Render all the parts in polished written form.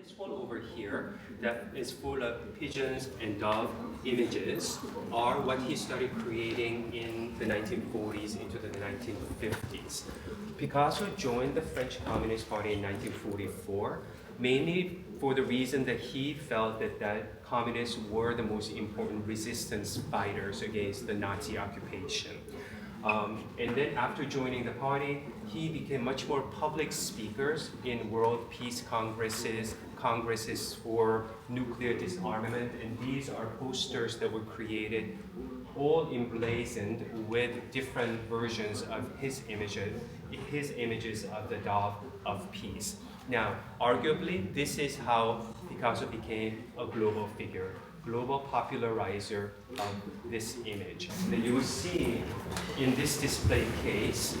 this one over here that is full of pigeons and dove images are what he started creating in the 1940s into the 1950s. Picasso joined the French Communist Party in 1944, mainly for the reason that he felt that communists were the most important resistance fighters against the Nazi occupation. And then after joining the party, he became much more public speakers in world peace congresses, congresses for nuclear disarmament, and these are posters that were created all emblazoned with different versions of his images of the dove of peace. Now, arguably, this is how Picasso became a global figure, global popularizer of this image. Now you will see in this display case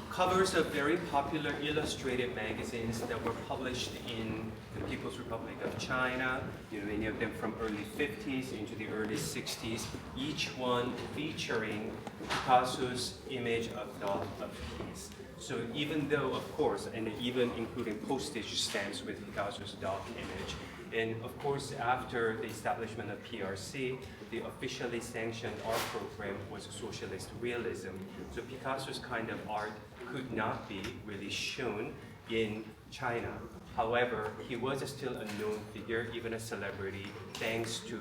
covers of very popular illustrated magazines that were published in the People's Republic of China, many of them from early 50s into the early 60s, each one featuring Picasso's image of dove of peace. So even though, of course, and even including postage stamps with Picasso's dove image, and of course, after the establishment of PRC, the officially sanctioned art program was socialist realism. So Picasso's kind of art could not be really shown in China. However, he was still a known figure, even a celebrity, thanks to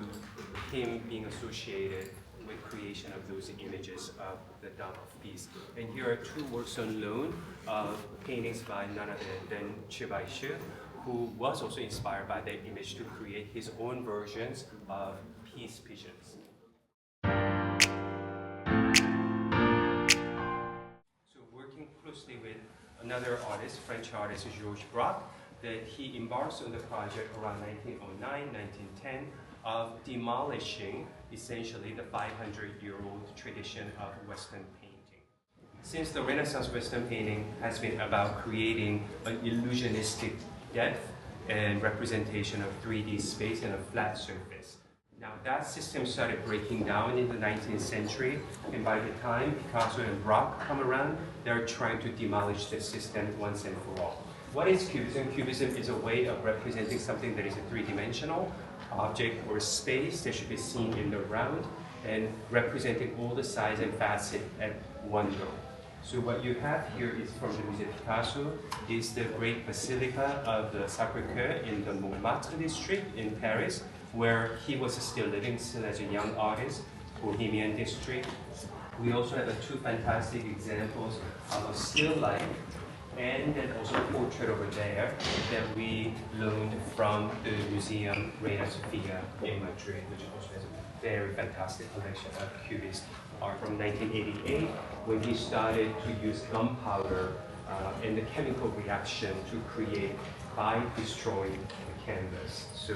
him being associated with creation of those images of the dove of peace. And here are two works on loan of paintings by none other than Chi Bai-shi, who was also inspired by that image to create his own versions of peace pigeons. So working closely with another artist, French artist Georges Braque, that he embarks on the project around 1909, 1910 of demolishing essentially the 500-year-old tradition of Western painting. Since the Renaissance Western painting has been about creating an illusionistic depth and representation of 3D space in a flat surface. Now that system started breaking down in the 19th century, and by the time Picasso and Braque come around, they're trying to demolish this system once and for all. What is Cubism? Cubism is a way of representing something that is a three-dimensional object or space that should be seen in the round, and representing all the sides and facets at one go. So what you have here is from the Musée Picasso, is the great Basilica of the Sacré-Cœur in the Montmartre district in Paris, where he was still living still as a young artist, Bohemian district. We also have two fantastic examples of a still life and then also a portrait over there that we loaned from the Museum Reina Sofia in Madrid, which also has a very fantastic collection of Cubist art from 1988, when he started to use gunpowder and the chemical reaction to create by destroying the canvas. So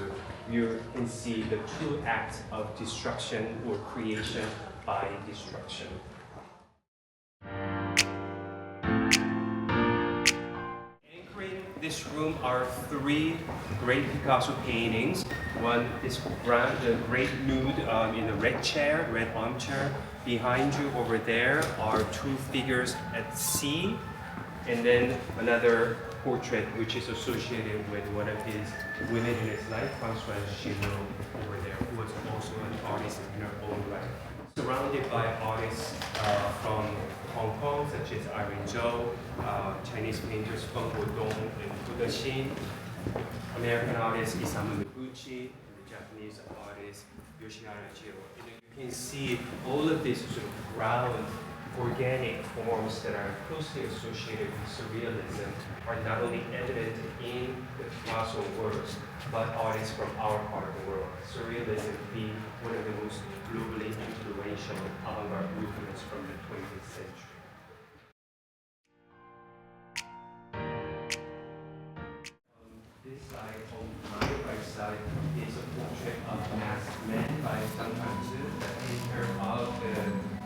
you can see the two acts of destruction or creation by destruction. This room are three great Picasso paintings. One is the great nude in the red chair, red armchair. Behind you over there are two figures at sea, and then another portrait which is associated with one of his women in his life, Françoise Gillot over there, who was also an artist in her own right. Surrounded by artists from Hong Kong, such as Irene Zhou, Chinese painters Feng Guodong and Fu Dexin, American artist Isamu Noguchi, and the Japanese artist Yoshihara Jiro. You can see all of these sort of ground organic forms that are closely associated with surrealism are not only evident in the Picasso works, but artists from our part of the world. Surrealism being one of the most globally influential avant-garde movements from the 20th century. This side, on my right side, is a portrait of Masked Men by Zhang Hanzi, the painter of the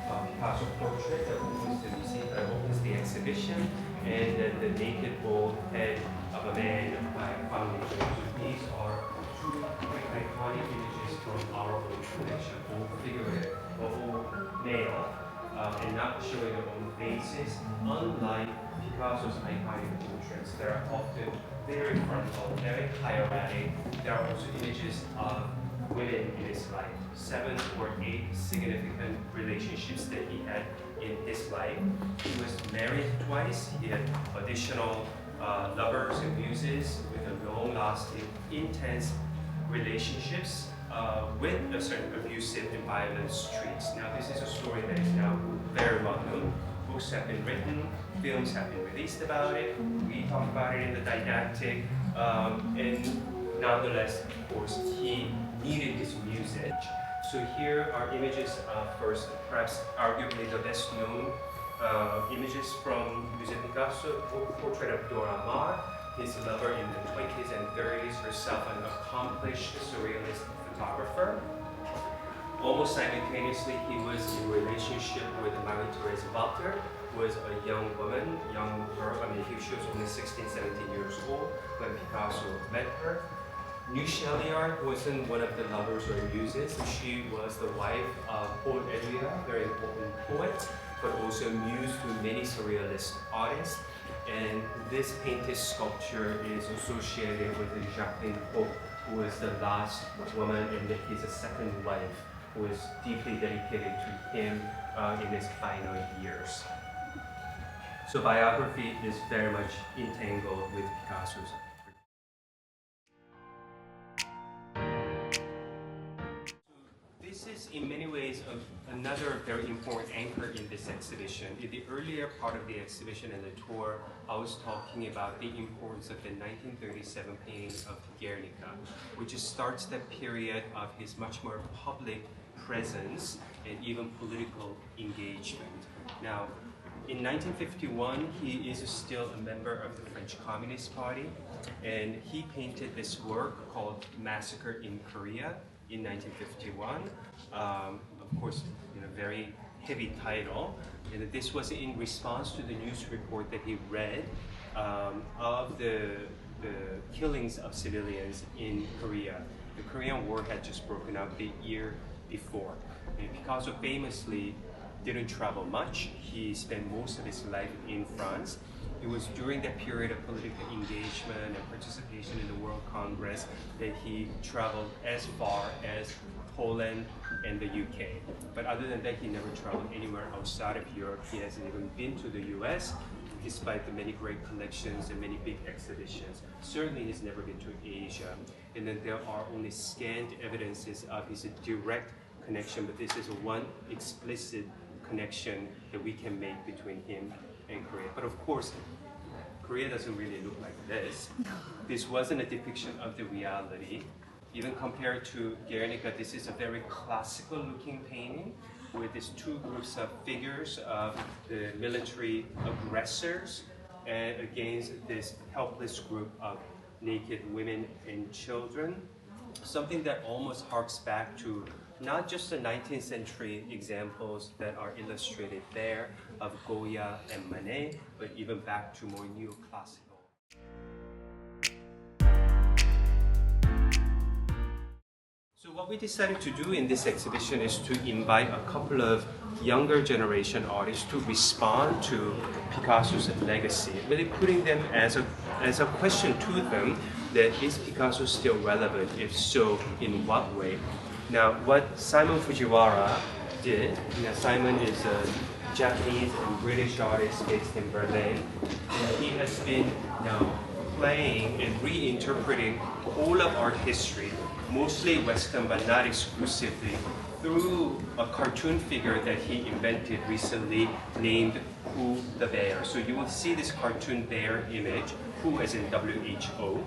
Picasso portrait that opens the museum, opens the exhibition, and then the naked bald head of a man by Pablo Picasso. These are two quite iconic images from our own collection, all figurative, all male, and not showing their own faces, unlike Picasso's iconic portraits that are often very frontal, very hieratic. There are also images of women in his life, 7 or 8 significant relationships that he had in his life. He was married twice. He had additional lovers and muses with a long-lasting, intense relationships with a certain abusive and violent streaks. Now, this is a story that is now very well known. Books have been written, films have been released about it. We talk about it in the didactic, and nonetheless, of course, he needed his music. So here are images first, perhaps arguably the best known images from Musée Picasso, portrait of Dora Maar, his lover in the 20s and 30s, herself an accomplished surrealist photographer. Almost simultaneously, he was in relationship with Marie-Thérèse Walter, who was a young woman, young girl. I mean, she was only 16, 17 years old when Picasso met her. Nuit Chaliard wasn't one of the lovers or muses. She was the wife of Paul Éluard, very important poet, but also muse to many surrealist artists. And this painted sculpture is associated with Jacqueline Pope, who was the last woman and his second wife, who was deeply dedicated to him in his final years. So biography is very much entangled with Picasso's. This is in many ways another very important anchor in this exhibition. In the earlier part of the exhibition and the tour, I was talking about the importance of the 1937 painting of Guernica, which starts the period of his much more public presence and even political engagement. Now, in 1951, he is still a member of the French Communist Party, and he painted this work called Massacre in Korea in 1951. Of course, very heavy title. And this was in response to the news report that he read of the killings of civilians in Korea. The Korean War had just broken out the year before. And Picasso famously didn't travel much. He spent most of his life in France. It was during that period of political engagement and participation in the World Congress that he traveled as far as Poland and the UK. But other than that, he never traveled anywhere outside of Europe. He hasn't even been to the US, despite the many great collections and many big exhibitions. Certainly, he's never been to Asia. And then there are only scant evidences of his direct connection, but this is one explicit connection that we can make between him and Korea. But of course, Korea doesn't really look like this. This wasn't a depiction of the reality. Even compared to Guernica, this is a very classical looking painting with these two groups of figures of the military aggressors and against this helpless group of naked women and children. Something that almost harks back to not just the 19th century examples that are illustrated there of Goya and Manet, but even back to more neoclassical. So what we decided to do in this exhibition is to invite a couple of younger generation artists to respond to Picasso's legacy, really putting them as a question to them that is Picasso still relevant? If so, in what way? Now, what Simon Fujiwara did, Simon is a Japanese and British artist based in Berlin, and he has been now playing and reinterpreting all of art history, mostly Western but not exclusively, through a cartoon figure that he invented recently named Who the Bear. So you will see this cartoon bear image, Who as in WHO,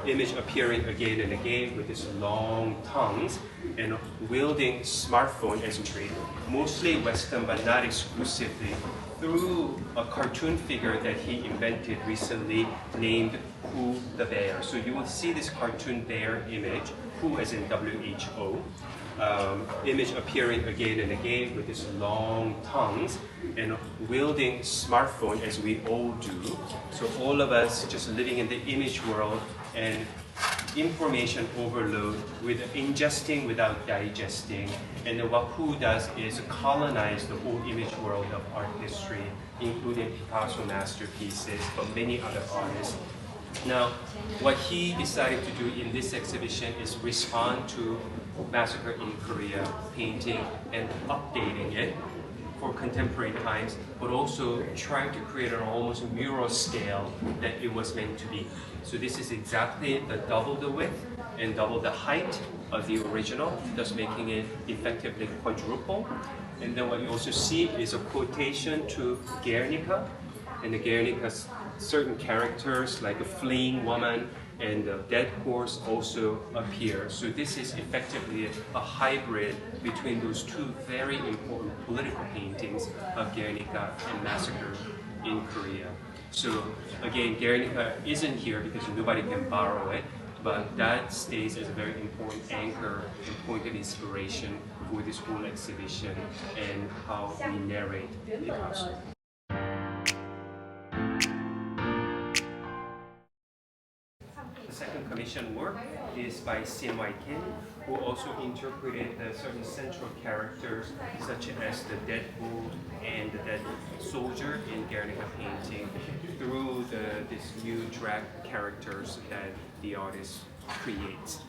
image appearing again and again with his long tongues and wielding smartphone as tree, mostly Western but not exclusively, through a cartoon figure that he invented recently named Who the Bear. So you will see this cartoon bear image, Who as in WHO, image appearing again and again with his long tongues and wielding smartphone as we all do. So all of us just living in the image world and information overload with ingesting without digesting. And then what Hu does is colonize the whole image world of art history, including Picasso masterpieces, but many other artists. Now, what he decided to do in this exhibition is respond to Massacre in Korea painting and updating it for contemporary times, but also trying to create an almost mural scale that it was meant to be. So this is exactly the double the width and double the height of the original, thus making it effectively quadruple. And then what you also see is a quotation to Guernica, and the Guernica's certain characters like a fleeing woman and a dead horse also appear. So this is effectively a hybrid between those two very important political paintings of Guernica and Massacre in Korea. So again, Guernica isn't here because nobody can borrow it, but that stays as a very important anchor and point of inspiration for this whole exhibition and how we narrate Picasso. The second commissioned work is by Sin Wai Kim, who also interpreted certain central characters such as the dead bull and the dead soldier in Guernica painting through these new drag characters that the artist creates.